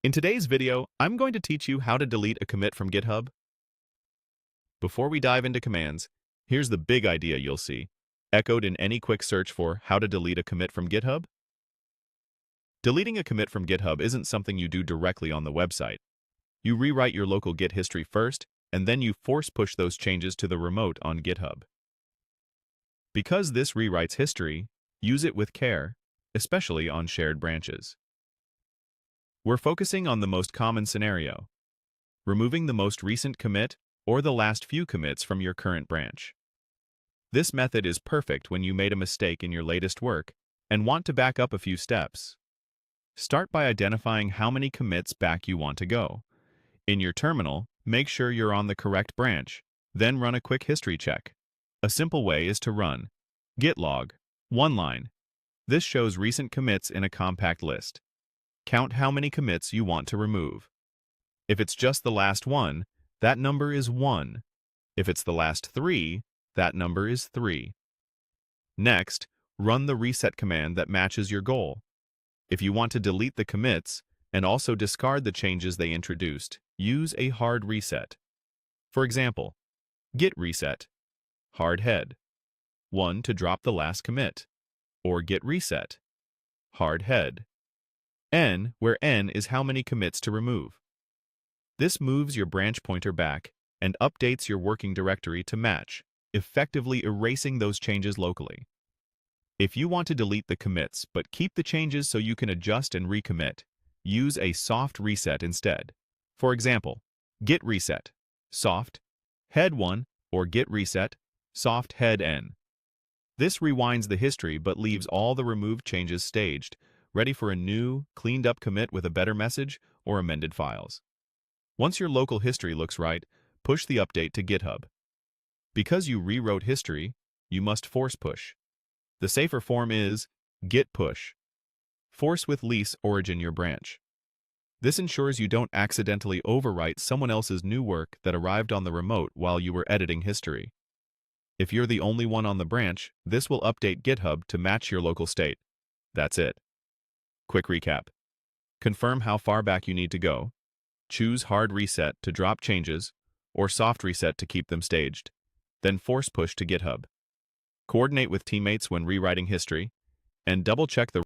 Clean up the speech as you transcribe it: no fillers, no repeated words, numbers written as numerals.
In today's video, I'm going to teach you how to delete a commit from GitHub. Before we dive into commands, here's the big idea you'll see, echoed in any quick search for how to delete a commit from GitHub. Deleting a commit from GitHub isn't something you do directly on the website. You rewrite your local Git history first, and then you force push those changes to the remote on GitHub. Because this rewrites history, use it with care, especially on shared branches. We're focusing on the most common scenario, removing the most recent commit or the last few commits from your current branch. This method is perfect when you made a mistake in your latest work and want to back up a few steps. Start by identifying how many commits back you want to go. In your terminal, make sure you're on the correct branch, then run a quick history check. A simple way is to run git log, one line. This shows recent commits in a compact list. Count how many commits you want to remove. If it's just the last one, that number is 1. If it's the last 3, that number is 3. Next, run the reset command that matches your goal. If you want to delete the commits and also discard the changes they introduced, use a hard reset. For example, git reset, hard head, 1 to drop the last commit, or git reset, hard head, n, where n is how many commits to remove. This moves your branch pointer back and updates your working directory to match, effectively erasing those changes locally. If you want to delete the commits but keep the changes so you can adjust and recommit, use a soft reset instead. For example, git reset, soft, head 1, or git reset, soft head n. This rewinds the history but leaves all the removed changes staged, ready for a new, cleaned-up commit with a better message or amended files. Once your local history looks right, push the update to GitHub. Because you rewrote history, you must force push. The safer form is git push. Force with lease origin your branch. This ensures you don't accidentally overwrite someone else's new work that arrived on the remote while you were editing history. If you're the only one on the branch, this will update GitHub to match your local state. That's it. Quick recap. Confirm how far back you need to go. Choose hard reset to drop changes, or soft reset to keep them staged. Then force push to GitHub. Coordinate with teammates when rewriting history, and double-check the